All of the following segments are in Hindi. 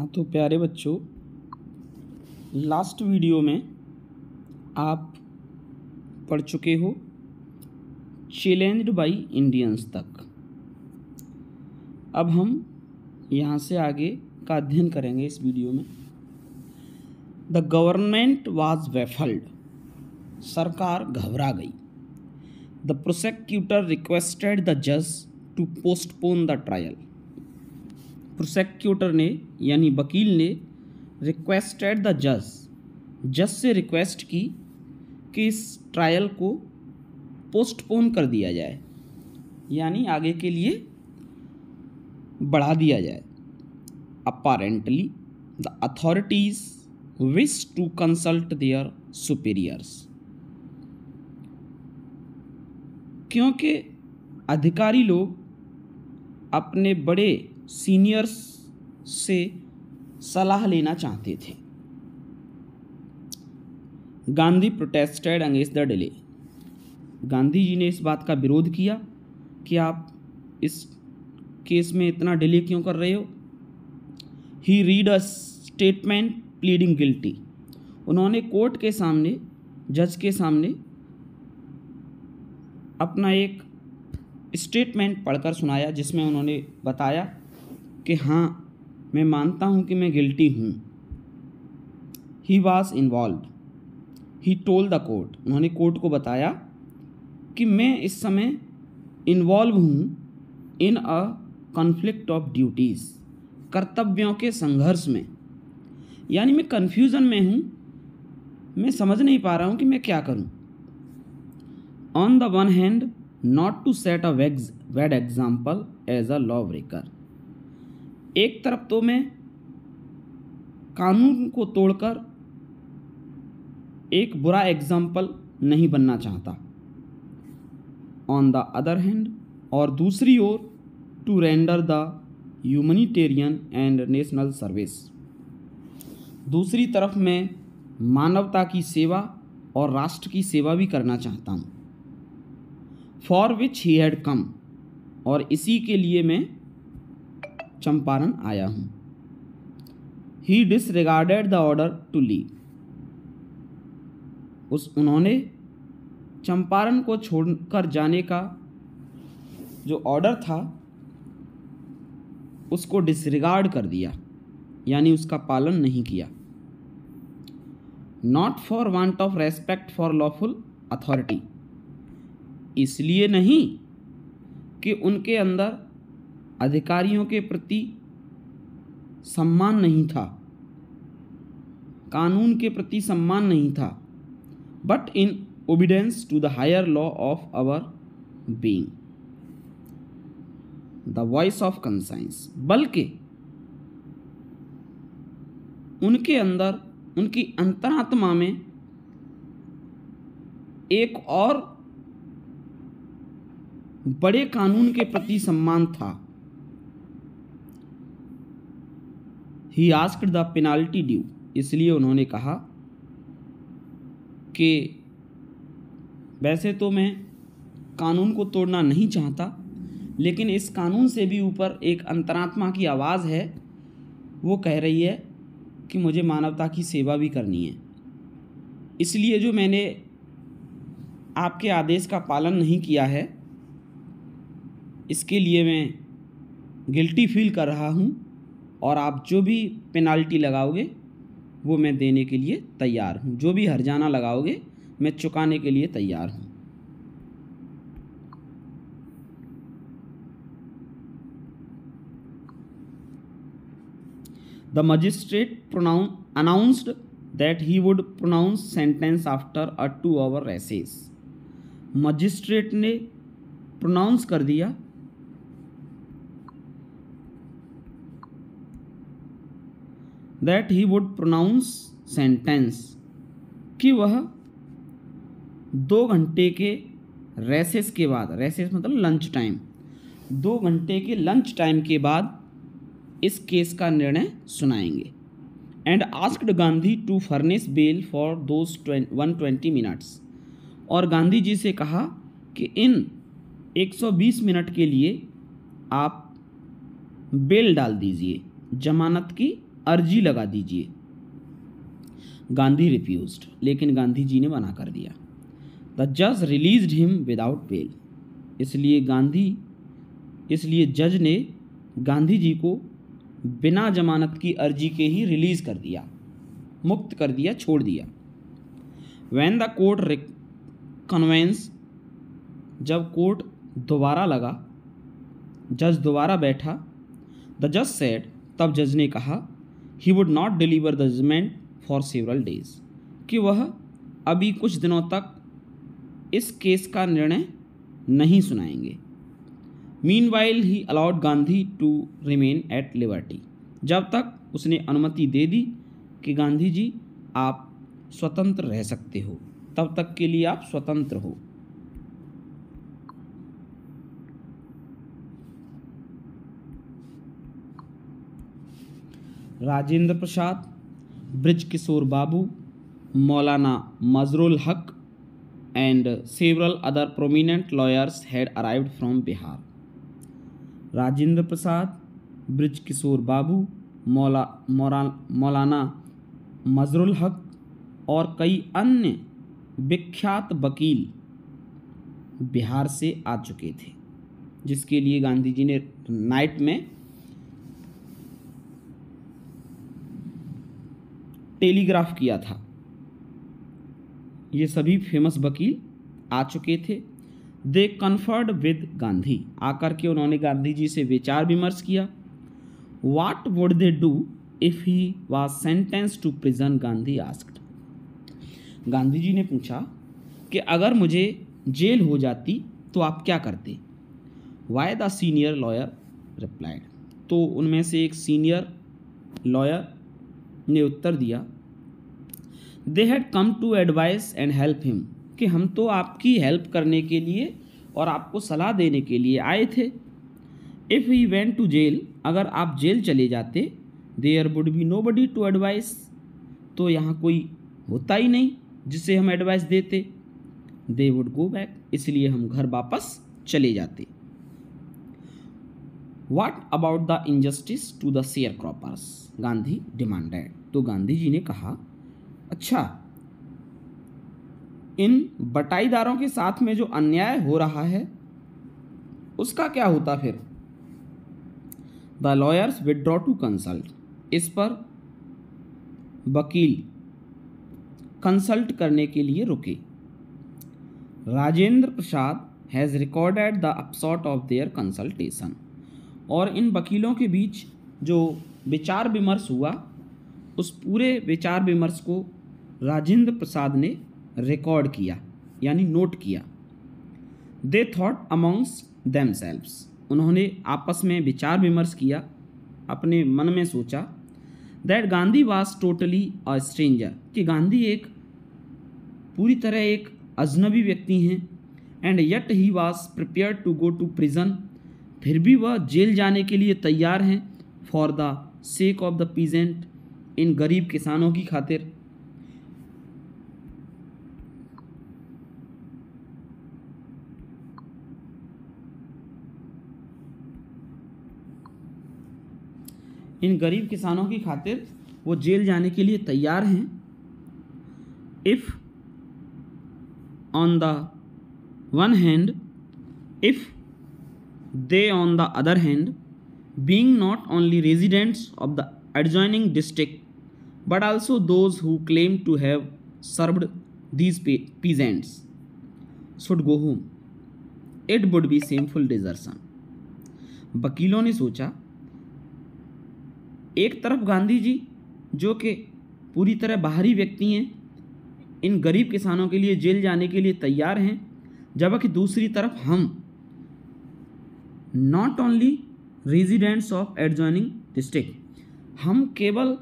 हाँ तो प्यारे बच्चों, लास्ट वीडियो में आप पढ़ चुके हो चैलेंज्ड बाय इंडियंस तक। अब हम यहाँ से आगे का अध्ययन करेंगे इस वीडियो में। द गवर्नमेंट वाज बैफल्ड, सरकार घबरा गई। द प्रोसेक्यूटर रिक्वेस्टेड द जज to postpone the trial, prosecutor ने यानी वकील ने रिक्वेस्टेड द जज से रिक्वेस्ट की कि इस ट्रायल को पोस्टपोन कर दिया जाए, यानी आगे के लिए बढ़ा दिया जाए। Apparently the authorities wish to consult their superiors, क्योंकि अधिकारी लोग अपने बड़े सीनियर्स से सलाह लेना चाहते थे। Gandhi protested against the delay, Gandhi ji ने इस बात का विरोध किया कि आप इस केस में इतना डिले क्यों कर रहे हो। He read a statement pleading guilty, उन्होंने कोर्ट के सामने, जज के सामने अपना एक स्टेटमेंट पढ़कर सुनाया, जिसमें उन्होंने बताया कि हाँ, मैं मानता हूँ कि मैं गिल्टी हूँ। He was involve, he told the court, उन्होंने कोर्ट को बताया कि मैं इस समय इन्वॉल्व हूँ इन अ कॉन्फ्लिक्ट ऑफ ड्यूटीज़, कर्तव्यों के संघर्ष में, यानी मैं कन्फ्यूज़न में हूँ, मैं समझ नहीं पा रहा हूँ कि मैं क्या करूँ। On the one hand not to set a bad example as a lawbreaker, एक तरफ तो मैं कानून को तोड़कर एक बुरा एग्जाम्पल नहीं बनना चाहता। ऑन द अदर हैंड, और दूसरी ओर to render the humanitarian and national service, दूसरी तरफ मैं मानवता की सेवा और राष्ट्र की सेवा भी करना चाहता हूँ। For which he had come, और इसी के लिए मैं चंपारण आया हूँ। He disregarded the order to leave, उन्होंने चंपारण को छोड़कर जाने का जो ऑर्डर था उसको डिसरिगार्ड कर दिया, यानी उसका पालन नहीं किया। Not for want of respect for lawful authority, इसलिए नहीं कि उनके अंदर अधिकारियों के प्रति सम्मान नहीं था, कानून के प्रति सम्मान नहीं था, but in obedience to the higher law of our being, the voice of conscience, बल्कि उनके अंदर, उनकी अंतरात्मा में एक और बड़े कानून के प्रति सम्मान था। He asked the penalty due, इसलिए उन्होंने कहा कि वैसे तो मैं कानून को तोड़ना नहीं चाहता, लेकिन इस कानून से भी ऊपर एक अंतरात्मा की आवाज़ है, वो कह रही है कि मुझे मानवता की सेवा भी करनी है। इसलिए जो मैंने आपके आदेश का पालन नहीं किया है, इसके लिए मैं गिल्टी फील कर रहा हूँ, और आप जो भी पेनाल्टी लगाओगे वो मैं देने के लिए तैयार हूँ, जो भी हर्जाना लगाओगे मैं चुकाने के लिए तैयार हूँ। The magistrate announced that he would pronounce sentence after a 2 hour recess, magistrate ने प्रोनाउंस कर दिया that he would pronounce sentence, कि वह 2 घंटे के रेसेस के बाद, रेसेस मतलब लंच टाइम, 2 घंटे के लंच टाइम के बाद इस केस का निर्णय सुनाएंगे। And asked Gandhi to furnish bail for those 120 minutes, और गांधी जी से कहा कि इन 120 मिनट के लिए आप बेल डाल दीजिए, जमानत की अर्जी लगा दीजिए। गांधी रिफ्यूज्ड, लेकिन गांधी जी ने मना कर दिया। द जज रिलीज्ड हिम विदाउट बेल, इसलिए जज ने गांधी जी को बिना जमानत की अर्जी के ही रिलीज कर दिया, मुक्त कर दिया, छोड़ दिया। व्हेन द कोर्ट कन्वेंस, जब कोर्ट दोबारा लगा, जज दोबारा बैठा, द जज सेड, तब जज ने कहा, he would not deliver the judgment for several days, कि वह अभी कुछ दिनों तक इस केस का निर्णय नहीं सुनाएंगे। Meanwhile he allowed Gandhi to remain at liberty, जब तक उसने अनुमति दे दी कि गांधी जी आप स्वतंत्र रह सकते हो, तब तक के लिए आप स्वतंत्र हो। राजेंद्र प्रसाद, ब्रिज किशोर बाबू, मौलाना मजरुल हक and several other prominent lawyers had arrived from Bihar. Rajendra Prasad, Brij Kishore Babu, Maulana Mazharul हक और कई अन्य विख्यात वकील बिहार से आ चुके थे, जिसके लिए गांधी जी ने नाइट में टेलीग्राफ किया था। ये सभी फेमस वकील आ चुके थे। दे कन्फर्ड विद गांधी, आकर के उन्होंने गांधी जी से विचार विमर्श किया। What would they do if he was sentenced to prison, Gandhi asked. Gandhi ji ने पूछा कि अगर मुझे जेल हो जाती तो आप क्या करते। Why the senior lawyer replied, तो उनमें से एक सीनियर लॉयर ने उत्तर दिया, they had come to advice and help him, कि हम तो आपकी हेल्प करने के लिए और आपको सलाह देने के लिए आए थे। If he went to jail, अगर आप जेल चले जाते, there would be nobody to advice, तो यहाँ कोई होता ही नहीं जिसे हम एडवाइस देते। दे वुड गो बैक, इसलिए हम घर वापस चले जाते। What about the injustice to the sharecroppers, Gandhi demanded, तो गांधी जी ने कहा, अच्छा, इन बटाईदारों के साथ में जो अन्याय हो रहा है उसका क्या होता फिर। The lawyers withdraw to consult, इस पर वकील कंसल्ट करने के लिए रुके। Rajendra Prasad has recorded the upshot of their consultation, और इन वकीलों के बीच जो विचार विमर्श हुआ उस पूरे विचार विमर्श को राजेंद्र प्रसाद ने रिकॉर्ड किया, यानी नोट किया। दे थॉट अमॉन्ग्स देमसेल्व्स, उन्होंने आपस में विचार विमर्श किया, अपने मन में सोचा, that Gandhi was totally a stranger, कि गांधी एक पूरी तरह एक अजनबी व्यक्ति हैं, and yet he was prepare to go to prison, फिर भी वह जेल जाने के लिए तैयार हैं, for the sake of the peasant, इन गरीब किसानों की खातिर। इन गरीब किसानों की खातिर वो जेल जाने के लिए तैयार हैं। If on the one hand, if they on the other hand, being not only residents of the adjoining district but also those who claim to have served these peasants should go home, it would be shameful desertion। वकीलों ने सोचा, एक तरफ गांधी जी जो कि पूरी तरह बाहरी व्यक्ति हैं, इन गरीब किसानों के लिए जेल जाने के लिए तैयार हैं, जबकि दूसरी तरफ हम not only residents of adjoining district, हम केवल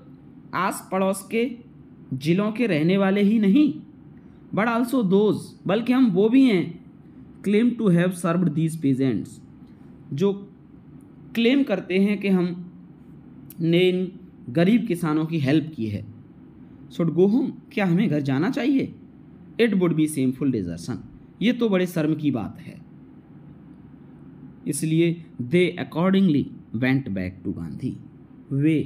आस पड़ोस के ज़िलों के रहने वाले ही नहीं, बट आल्सो दोज, बल्कि हम वो भी हैं, claim to have served these peasants, जो क्लेम करते हैं कि हम ने इन गरीब किसानों की हेल्प की है। शुड गो होम, क्या हमें घर जाना चाहिए। It would be shameful desertion, ये तो बड़े शर्म की बात है। इसलिए they accordingly went back to Gandhi, वे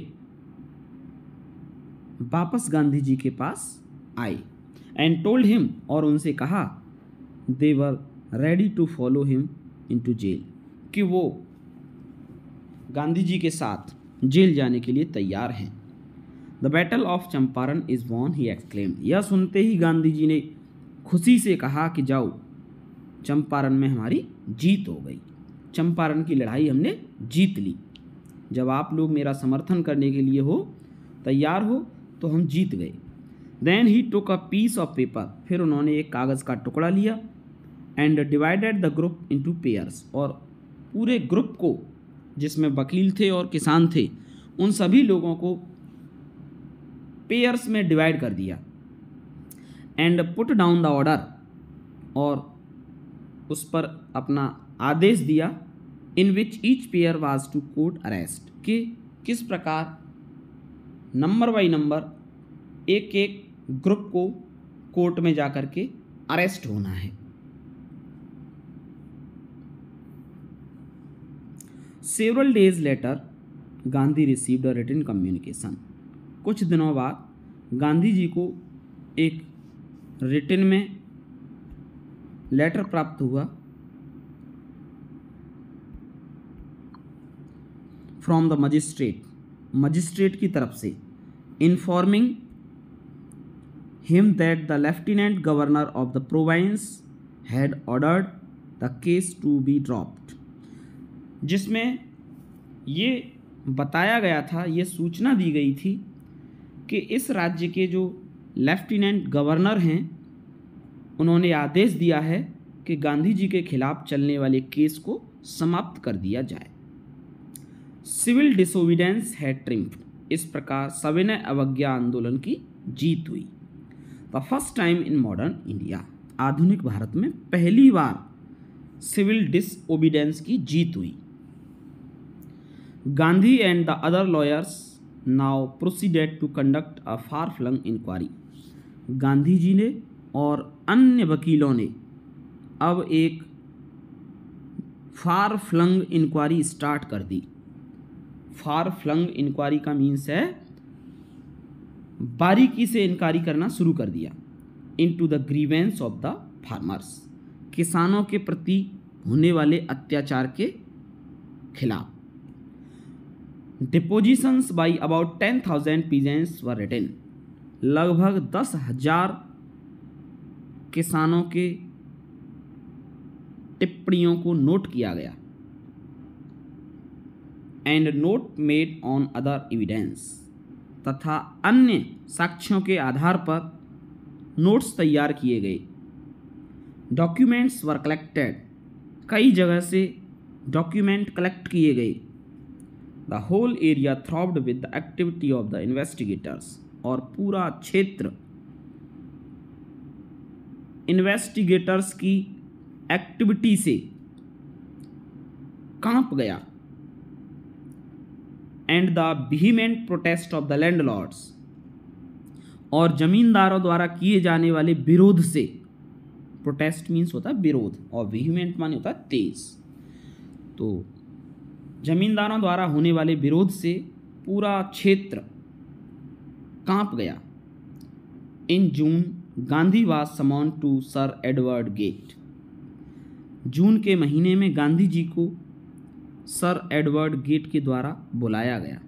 वापस गांधी जी के पास आए एंड टोल्ड हिम, और उनसे कहा, they were ready to follow him into jail, कि वो गांधी जी के साथ जेल जाने के लिए तैयार हैं। The battle of Champaran is won, he exclaim. यह सुनते ही गांधी जी ने खुशी से कहा कि जाओ, चंपारण में हमारी जीत हो गई, चंपारण की लड़ाई हमने जीत ली। जब आप लोग मेरा समर्थन करने के लिए हो, तैयार हो, तो हम जीत गए। Then he took a piece of paper, फिर उन्होंने एक कागज़ का टुकड़ा लिया and divided the group into pairs, और पूरे ग्रुप को, जिसमें वकील थे और किसान थे, उन सभी लोगों को पेयर्स में डिवाइड कर दिया। And put down the order, और उस पर अपना आदेश दिया, in which each pair was to court arrest, कि किस प्रकार नंबर बाई नंबर एक एक ग्रुप को कोर्ट में जाकर के अरेस्ट होना है। Several days later Gandhi received a written communication, कुछ दिनों बाद गांधी जी को एक रिटन में लेटर प्राप्त हुआ फ्रॉम द मजिस्ट्रेट की तरफ से, informing him that the lieutenant governor of the province had ordered the case to be dropped, जिसमें ये बताया गया था, ये सूचना दी गई थी कि इस राज्य के जो लेफ्टिनेंट गवर्नर हैं, उन्होंने आदेश दिया है कि गांधी जी के खिलाफ चलने वाले केस को समाप्त कर दिया जाए। सिविल डिसोबीडेंस हैड ट्रिम्फ्ड, इस प्रकार सविनय अवज्ञा आंदोलन की जीत हुई। The first time in modern India, आधुनिक भारत में पहली बार सिविल डिसओबीडेंस की जीत हुई। Gandhi and the other lawyers now proceeded to conduct a far flung inquiry, Gandhi ji ने और अन्य वकीलों ने अब एक फार फ्लंग इंक्वायरी स्टार्ट कर दी। फार फ्लंग इंक्वायरी का मीन्स है बारीकी से इंक्वायरी करना शुरू कर दिया। Into the grievance of the farmers, किसानों के प्रति होने वाले अत्याचार के खिलाफ। Depositions by about 10,000 peasants were written, लगभग 10,000 किसानों के टिप्पणियों को नोट किया गया। And note made on other evidence, तथा अन्य साक्ष्यों के आधार पर नोट्स तैयार किए गए। डॉक्यूमेंट्स वर कलेक्टेड, कई जगह से डॉक्यूमेंट कलेक्ट किए गए। The whole area throbbed with the activity of the investigators, और पूरा क्षेत्र इन्वेस्टिगेटर्स की एक्टिविटी से कांप गया। And the vehement protest of the landlords, और जमींदारों द्वारा किए जाने वाले विरोध से, प्रोटेस्ट मीन्स होता है विरोध और विहीमेंट माने होता है तेज, तो जमींदारों द्वारा होने वाले विरोध से पूरा क्षेत्र कांप गया। In June Gandhi was summon to sir Edward Gait, June के महीने में गांधी जी को सर एडवर्ड गेट के द्वारा बुलाया गया।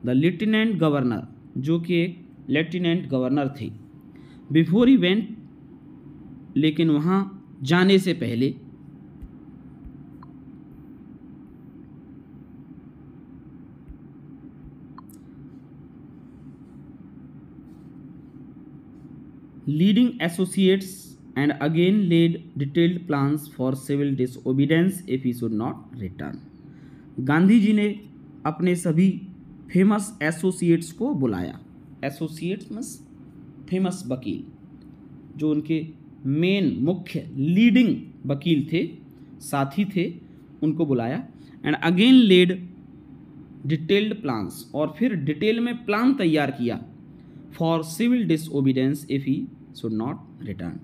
द लेफ्टिनेंट गवर्नर, जो कि एक लेफ्टिनेंट गवर्नर थे, बिफोर ही वेंट, लेकिन वहाँ जाने से पहले leading associates and again laid detailed plans for civil disobedience if he should not return. Gandhi ji ने अपने सभी फेमस एसोसिएट्स को बुलाया। एसोसिएट्स मीन्स फेमस वकील, जो उनके मेन मुख्य लीडिंग वकील थे, साथी थे, उनको बुलाया। And again laid detailed plans, और फिर डिटेल में प्लान तैयार किया for civil disobedience if he should not return.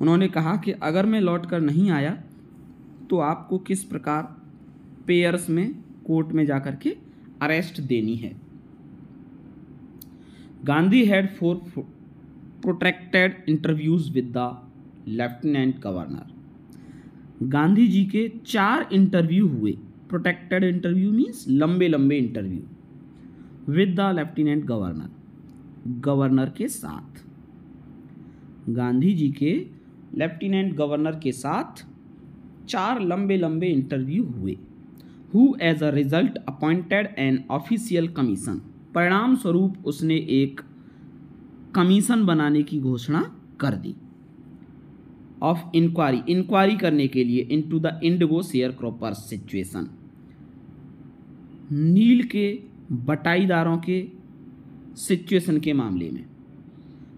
उन्होंने कहा कि अगर मैं लौट कर नहीं आया तो आपको किस प्रकार पेयर्स में कोर्ट में जाकर के अरेस्ट देनी है। Gandhi had 4 protracted interviews with the lieutenant governor. Gandhi ji के 4 इंटरव्यू हुए। प्रोटेक्टेड इंटरव्यू मीन्स लंबे लंबे इंटरव्यू with the lieutenant governor, governor के साथ। गांधी जी के लेफ्टिनेंट गवर्नर के साथ 4 लंबे लंबे इंटरव्यू हुए। Who as a result appointed an official commission, परिणाम स्वरूप उसने एक कमीशन बनाने की घोषणा कर दी। ऑफ इंक्वायरी, इंक्वायरी करने के लिए into the indigo sharecroppers situation, नील के बटाईदारों के सिचुएशन के मामले में।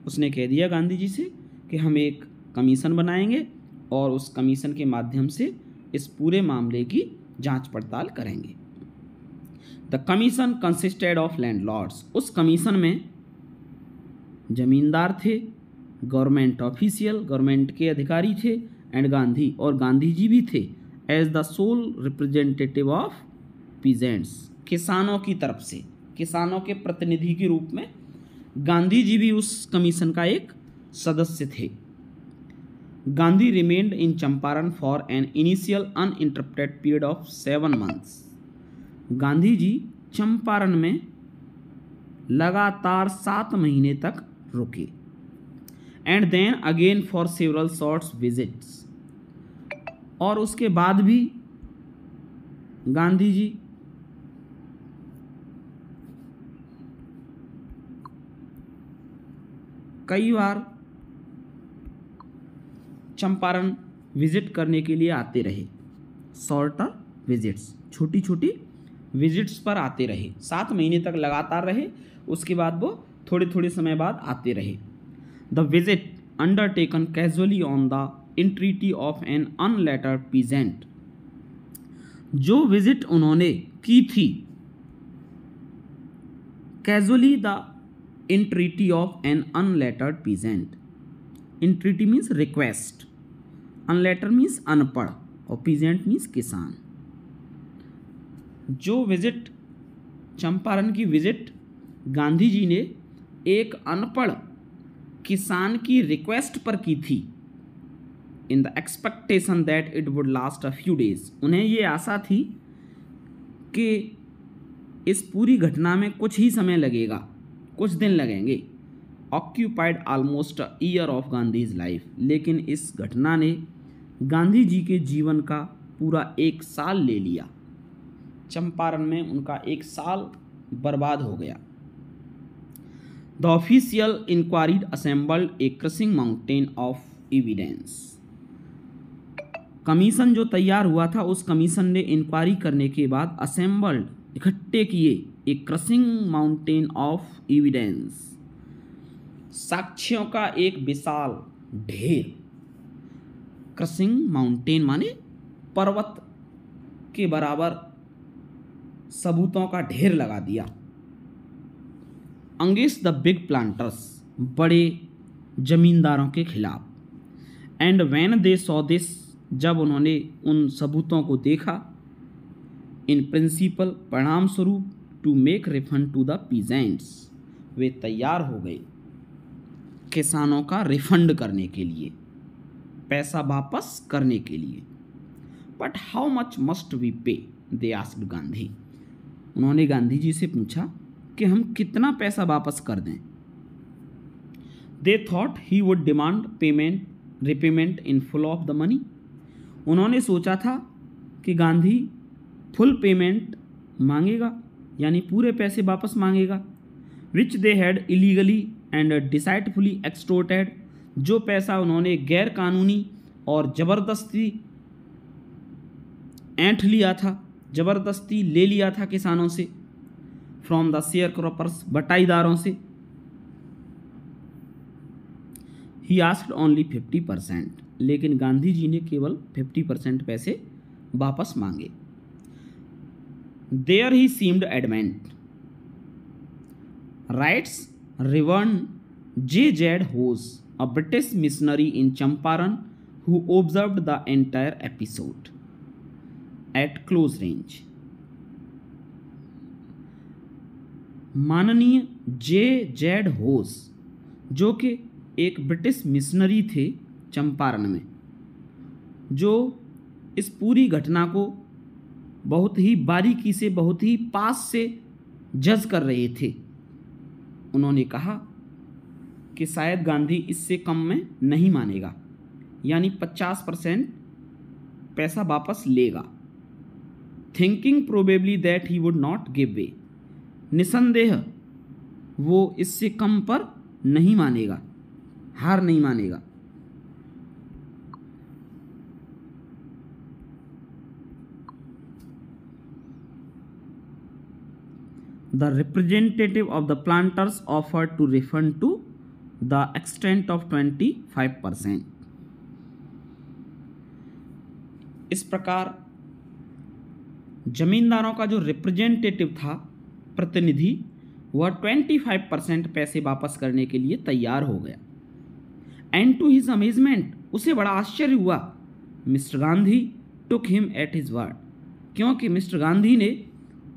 उसने कह दिया गांधी जी से कि हम एक कमीशन बनाएंगे और उस कमीशन के माध्यम से इस पूरे मामले की जांच पड़ताल करेंगे। The commission consisted of landlords, उस कमीशन में जमींदार थे, गवर्नमेंट ऑफिशियल, गवर्नमेंट के अधिकारी थे, एंड गांधी, और गांधी जी भी थे as the sole representative of peasants, किसानों की तरफ से, किसानों के प्रतिनिधि के रूप में गांधी जी भी उस कमीशन का एक सदस्य थे। Gandhi remained in Champaran for an initial uninterrupted period of 7 months। Gandhi ji Champaran में लगातार 7 महीने तक रुके। And then again for several shorts visits, और उसके बाद भी गांधी जी कई बार चंपारण विजिट करने के लिए आते रहे। शॉर्टर विजिट्स, छोटी छोटी विजिट्स पर आते रहे, 7 महीने तक लगातार रहे, उसके बाद वो थोड़े थोड़े समय बाद आते रहे। The visit undertaken casually on the entreaty of an unlettered peasant, जो विजिट उन्होंने की थी casually the entreaty of an unlettered peasant. Entreaty means request, unletter means अनपढ़, और पीजेंट मीन्स किसान। जो विजिट, चंपारण की विजिट गांधी जी ने एक अनपढ़ किसान की रिक्वेस्ट पर की थी, in the expectation that it would last a few days, उन्हें ये आशा थी कि इस पूरी घटना में कुछ ही समय लगेगा, कुछ दिन लगेंगे। Occupied almost a year of Gandhi's life, लेकिन इस घटना ने गांधी जी के जीवन का पूरा 1 साल ले लिया। चंपारण में उनका 1 साल बर्बाद हो गया। The official inquiry assembled a crushing mountain of evidence, commission जो तैयार हुआ था उस कमीशन ने इंक्वायरी करने के बाद असेंबल्ड, इकट्ठे किए, ए क्रशिंग माउंटेन ऑफ एविडेंस, साक्ष्यों का एक विशाल ढेर। क्रशिंग माउंटेन माने पर्वत के बराबर सबूतों का ढेर लगा दिया। अगेंस्ट द बिग प्लांटर्स, बड़े जमींदारों के खिलाफ। And when they saw this, जब उन्होंने उन सबूतों को देखा, इन प्रिंसिपल, परिणाम स्वरूप, to make refund to the peasants, वे तैयार हो गए किसानों का रिफंड करने के लिए, पैसा वापस करने के लिए। But how much must we pay, they asked Gandhi, उन्होंने गांधी जी से पूछा कि हम कितना पैसा वापस कर दें। They thought he would demand payment, repayment in full of the money, उन्होंने सोचा था कि गांधी फुल पेमेंट मांगेगा, यानी पूरे पैसे वापस मांगेगा। विच दे हैड इलीगली एंड डिसाइटफुली एक्सटोर्टेड, जो पैसा उन्होंने गैर कानूनी और ज़बरदस्ती ऐंठ लिया था, ज़बरदस्ती ले लिया था किसानों से, फ्रॉम द शेयर क्रॉपर्स, बटाईदारों से। ही आस्क्ड ओनली 50%, लेकिन गांधी जी ने केवल 50% पैसे वापस मांगे। There he seemed adamant, writes reverend J. Z. Hose, a British missionary in Champaran who observed the entire episode at close range. माननीय J.Z. होस, जो कि एक ब्रिटिश मिशनरी थे चंपारण में, जो इस पूरी घटना को बहुत ही बारीकी से, बहुत ही पास से जज कर रहे थे। उन्होंने कहा कि शायद गांधी इससे कम में नहीं मानेगा, यानी 50% पैसा वापस लेगा। Thinking probably that he would not give way, निसंदेह वो इससे कम पर नहीं मानेगा, हार नहीं मानेगा। The representative of the planters offered to refund to the extent of 25%. इस प्रकार जमींदारों का जो रिप्रेजेंटेटिव था, प्रतिनिधि, वह 25% पैसे वापस करने के लिए तैयार हो गया। एंड टू हिज अमेजमेंट, उसे बड़ा आश्चर्य हुआ, mister Gandhi took him at his word, क्योंकि मिस्टर गांधी ने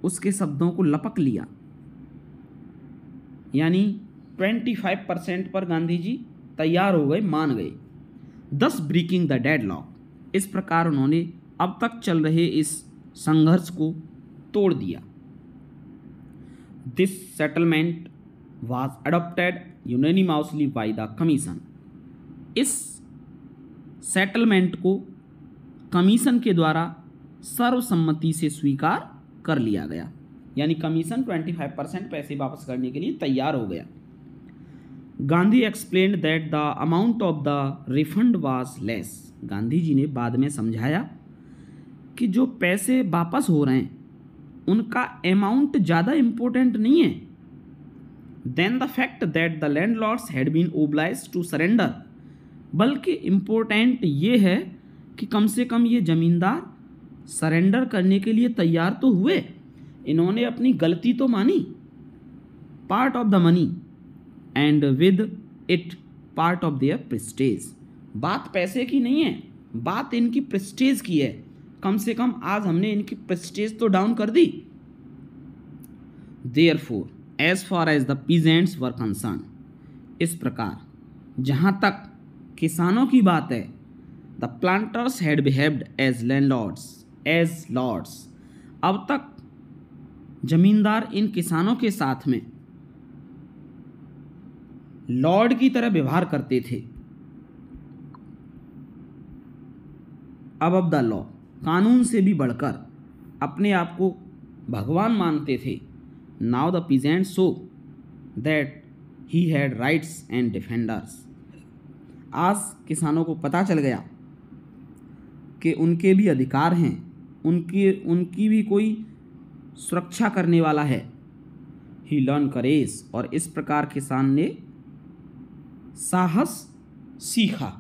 उसके शब्दों को लपक लिया। यानी 25% पर गांधी जी तैयार हो गए, मान गए। दस ब्रेकिंग द डेडलॉक, इस प्रकार उन्होंने अब तक चल रहे इस संघर्ष को तोड़ दिया। This settlement was adopted unanimously by the commission, इस सेटलमेंट को कमीशन के द्वारा सर्वसम्मति से स्वीकार कर लिया गया। यानी कमीशन 25% पैसे वापस करने के लिए तैयार हो गया। Gandhi explained that the amount of the refund was less, Gandhi ji ने बाद में समझाया कि जो पैसे वापस हो रहे हैं उनका अमाउंट ज़्यादा इम्पोर्टेंट नहीं है then the fact that the landlords had been obliged to surrender, बल्कि इम्पोर्टेंट ये है कि कम से कम ये जमींदार सरेंडर करने के लिए तैयार तो हुए, इन्होंने अपनी गलती तो मानी। Part of the money and with it part of their prestige, बात पैसे की नहीं है, बात इनकी प्रेस्टेज की है। कम से कम आज हमने इनकी प्रेस्टेज तो डाउन कर दी। Therefore as far as the peasants were concern, इस प्रकार जहाँ तक किसानों की बात है, the planters had behaved as landlords as lords, अब तक जमींदार इन किसानों के साथ में लॉर्ड की तरह व्यवहार करते थे। अब द लॉ, कानून से भी बढ़कर अपने आप को भगवान मानते थे। Now the peasant so that he had rights and defenders, आज किसानों को पता चल गया कि उनके भी अधिकार हैं, उनकी भी कोई सुरक्षा करने वाला है। ही लर्न करेज, और इस प्रकार किसान ने साहस सीखा।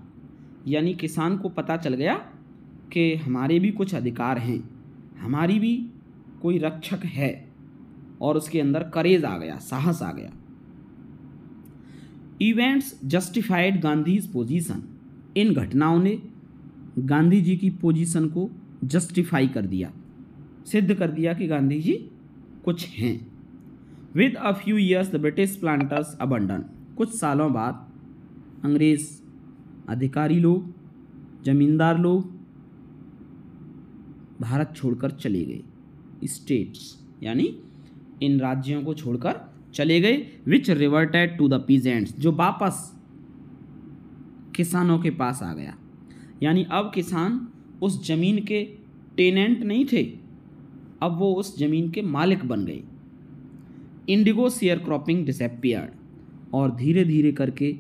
यानी किसान को पता चल गया कि हमारे भी कुछ अधिकार हैं, हमारी भी कोई रक्षक है, और उसके अंदर करेज आ गया, साहस आ गया। इवेंट्स जस्टिफाइड गांधीज पोजीशन, इन घटनाओं ने गांधी जी की पोजीशन को जस्टिफाई कर दिया, सिद्ध कर दिया कि गांधी जी कुछ हैं। With a few years the British planters abandon, कुछ सालों बाद अंग्रेज अधिकारी लोग, जमींदार लोग भारत छोड़कर चले गए। स्टेट्स यानी इन राज्यों को छोड़कर चले गए। विच रिवर्टेड टू द पीजेंट्स, जो वापस किसानों के पास आ गया। यानी अब किसान उस जमीन के टेनेंट नहीं थे, अब वो उस जमीन के मालिक बन गए। इंडिगो शेयर क्रॉपिंग डिसअपीयर्ड, और धीरे धीरे करके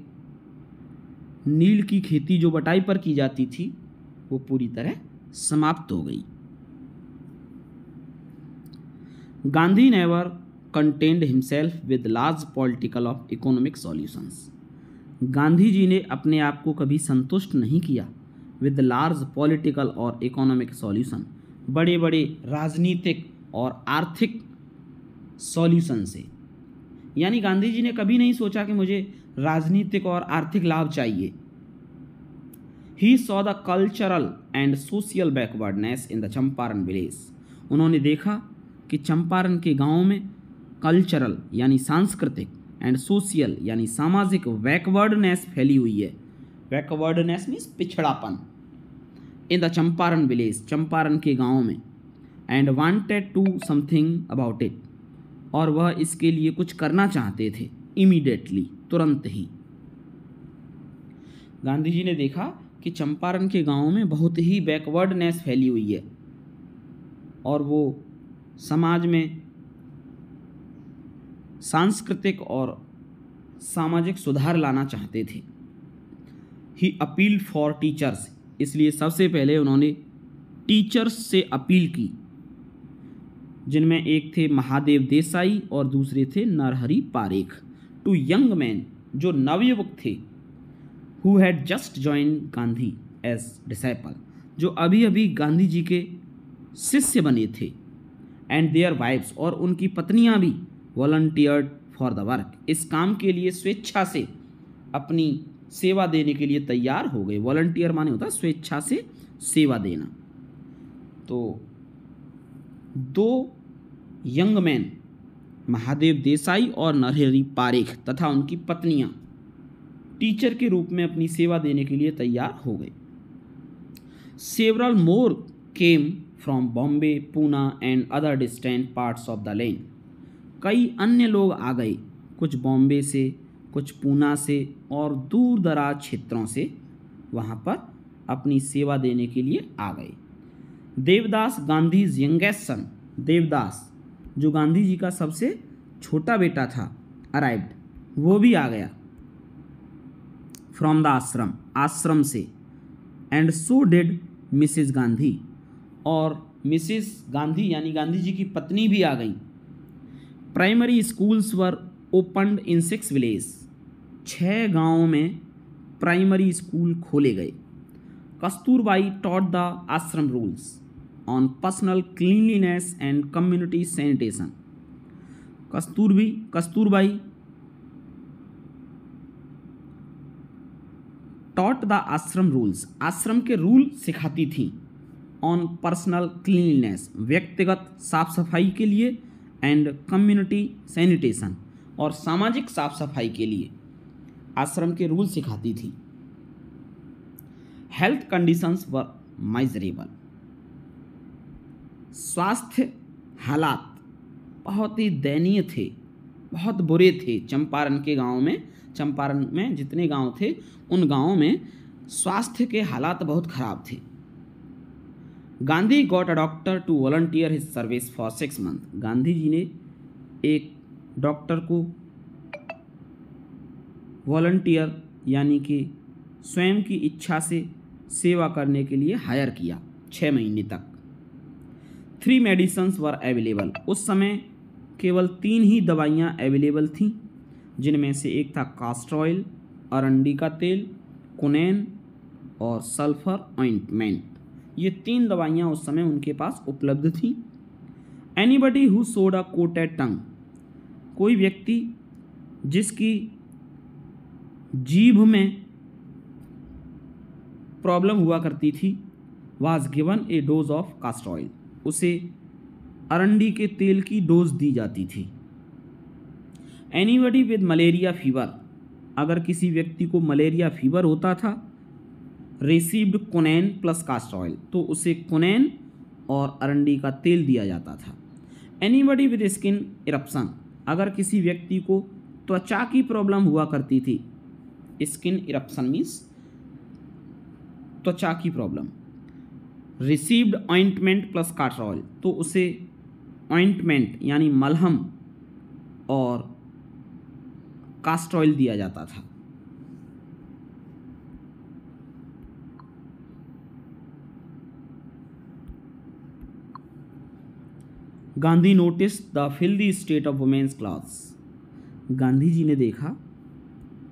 नील की खेती जो बटाई पर की जाती थी वो पूरी तरह समाप्त हो गई। Gandhi never contented himself with large political of economic solutions, Gandhi ji ने अपने आप को कभी संतुष्ट नहीं किया विद लार्ज पॉलिटिकल और इकोनॉमिक सॉल्यूशन, बड़े बड़े राजनीतिक और आर्थिक सॉल्यूशन से। यानी गांधी जी ने कभी नहीं सोचा कि मुझे राजनीतिक और आर्थिक लाभ चाहिए। He saw the cultural and social backwardness in the Champaran village, उन्होंने देखा कि चंपारण के गांवों में कल्चरल यानी सांस्कृतिक एंड सोशल यानी सामाजिक बैकवर्डनेस फैली हुई है। बैकवर्डनेस मीन्स पिछड़ापन। In the Champaran village, Champaran के गांव में। And wanted to something about it, और वह इसके लिए कुछ करना चाहते थे इमीडिएटली, तुरंत ही। गांधी जी ने देखा कि चंपारण के गांव में बहुत ही बैकवर्डनेस फैली हुई है और वो समाज में सांस्कृतिक और सामाजिक सुधार लाना चाहते थे। ही अपील फॉर टीचर्स, इसलिए सबसे पहले उन्होंने टीचर्स से अपील की, जिनमें एक थे महादेव देसाई और दूसरे थे Narhari Parekh. Two young man, जो नवयुवक थे, who had just join Gandhi as disciple, जो अभी अभी गांधी जी के शिष्य बने थे। एंड देयर वाइफ्स, और उनकी पत्नियां भी वॉलंटियर्ड फॉर द वर्क, इस काम के लिए स्वेच्छा से अपनी सेवा देने के लिए तैयार हो गए। वॉलंटियर माने होता है स्वेच्छा से सेवा देना। तो दो यंग मैन, महादेव देसाई और नरहरि पारेख तथा उनकी पत्नियां टीचर के रूप में अपनी सेवा देने के लिए तैयार हो गए। Several more came from Bombay, Poona and other distant parts of the land, कई अन्य लोग आ गए, कुछ बॉम्बे से, कुछ पूना से और दूर दराज क्षेत्रों से वहाँ पर अपनी सेवा देने के लिए आ गए। देवदास, गांधीज यंगेस्ट सन, देवदास जो गांधी जी का सबसे छोटा बेटा था, अराइव्ड, वो भी आ गया। फ्रॉम द आश्रम, आश्रम से। And so did Mrs Gandhi, और मिसेस गांधी यानी गांधी जी की पत्नी भी आ गई। प्राइमरी स्कूल्स वर ओपन्ड इन 6 विलेज, 6 गांवों में प्राइमरी स्कूल खोले गए। कस्तूरबाई टॉट द आश्रम rules on personal cleanliness and community sanitation, Kasturbai taught the आश्रम रूल्स, आश्रम के रूल सिखाती थी। ऑन पर्सनल क्लीनलीनेस, व्यक्तिगत साफ सफाई के लिए, एंड कम्युनिटी सैनिटेशन, और सामाजिक साफ सफाई के लिए आश्रम के रूल सिखाती थी। हेल्थ कंडीशंस वर माइजरेबल, स्वास्थ्य हालात बहुत ही दयनीय थे, बहुत बुरे थे। चंपारण के गांव में, चंपारण में जितने गांव थे उन गांवों में स्वास्थ्य के हालात बहुत खराब थे। Gandhi got a doctor to volunteer his service for 6 month, Gandhi ji ने एक डॉक्टर को वॉलंटियर यानी कि स्वयं की इच्छा से सेवा करने के लिए हायर किया 6 महीने तक। 3 मेडिसिन्स वर अवेलेबल, उस समय केवल 3 ही दवाइयाँ अवेलेबल थीं, जिनमें से एक था कास्टर ऑयल, अरंडी का तेल, कुनैन और सल्फर ऑइंटमेंट। ये 3 दवाइयाँ उस समय उनके पास उपलब्ध थीं। एनीबडी हु सोड अ कोटेड टंग, कोई व्यक्ति जिसकी जीभ में प्रॉब्लम हुआ करती थी, was given A dose of caster oil, उसे अरंडी के तेल की डोज दी जाती थी। एनीबडी विद मलेरिया फीवर, अगर किसी व्यक्ति को मलेरिया फीवर होता था, रिसीव्ड कुनैन प्लस कास्टर ऑयल, तो उसे कुनैन और अरंडी का तेल दिया जाता था। एनीबडी विद स्किन इरप्शन, अगर किसी व्यक्ति को त्वचा की प्रॉब्लम हुआ करती थी, स्किन इरप्शन मीन्स त्वचा की problem, received ointment plus caster oil, तो उसे ऑइंटमेंट यानी मलहम और कास्टर ऑयल दिया जाता था। Gandhi notice the filthy state of women's clothes, Gandhi ji ने देखा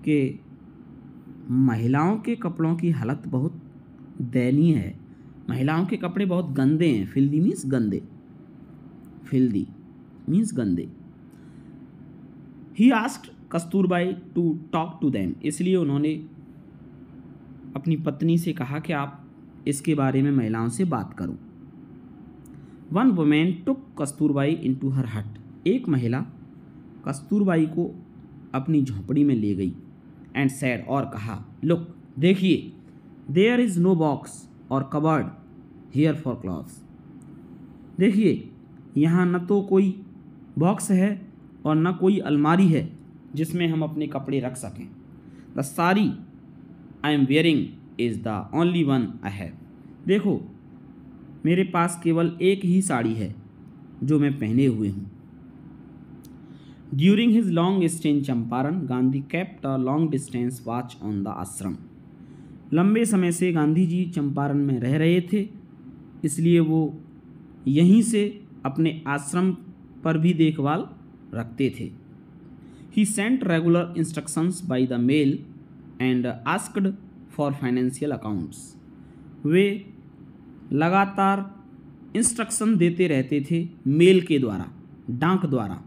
कि महिलाओं के कपड़ों की हालत बहुत दयनीय है, महिलाओं के कपड़े बहुत गंदे हैं। फिल्दी मीन्स गंदे, फिल्दी मीन्स गंदे। He asked Kasturbai to talk to them, इसलिए उन्होंने अपनी पत्नी से कहा कि आप इसके बारे में महिलाओं से बात करो। वन वुमेन टुक कस्तूरबाई इनटू हर हट, एक महिला कस्तूरबाई को अपनी झोंपड़ी में ले गई एंड सैड और कहा, लुक देखिए, देयर इज़ नो बॉक्स और कबर्ड हियर फॉर क्लॉथ्स। देखिए यहाँ न तो कोई बॉक्स है और न कोई अलमारी है जिसमें हम अपने कपड़े रख सकें। The sari I am wearing is the only one I have. देखो मेरे पास केवल एक ही साड़ी है जो मैं पहने हुए हूँ। During his long stay in Champaran Gandhi kept a long distance watch on the आश्रम। लंबे समय से गांधी जी चंपारण में रह रहे थे, इसलिए वो यहीं से अपने आश्रम पर भी देखभाल रखते थे। He sent regular instructions by the mail and asked for financial accounts. वे लगातार इंस्ट्रक्शन देते रहते थे मेल के द्वारा, डाक द्वारा,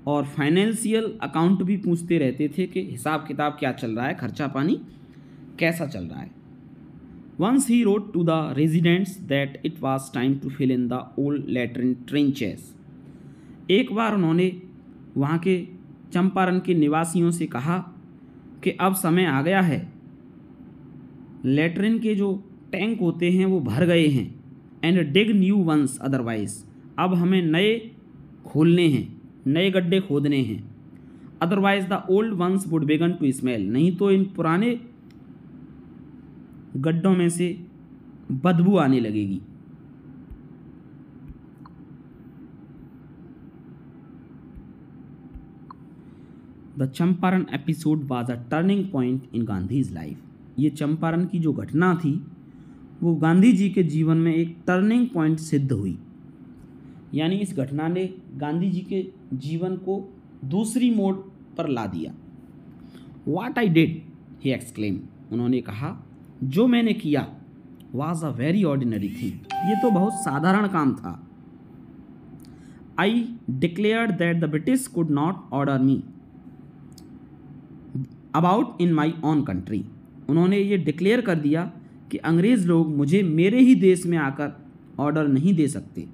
और फाइनेंशियल अकाउंट भी पूछते रहते थे कि हिसाब किताब क्या चल रहा है, खर्चा पानी कैसा चल रहा है। Once he wrote to the residents that it was time to fill in the old latrine trenches। एक बार उन्होंने वहाँ के चंपारण के निवासियों से कहा कि अब समय आ गया है, लेटरिन के जो टैंक होते हैं वो भर गए हैं, and dig new ones otherwise, अब हमें नए खोलने हैं, नए गड्ढे खोदने हैं। Otherwise the old ones would begin to smell, नहीं तो इन पुराने गड्ढों में से बदबू आने लगेगी। The Champaran episode was a turning point in Gandhi's life. ये चंपारण की जो घटना थी वो गांधी जी के जीवन में एक टर्निंग पॉइंट सिद्ध हुई, यानी इस घटना ने गांधी जी के जीवन को दूसरी मोड़ पर ला दिया। What I did, he exclaimed, उन्होंने कहा, जो मैंने किया was a very ordinary thing, ये तो बहुत साधारण काम था। I declared that the British could not order me about in my own country। उन्होंने ये डिक्लेयर कर दिया कि अंग्रेज़ लोग मुझे मेरे ही देश में आकर ऑर्डर नहीं दे सकते।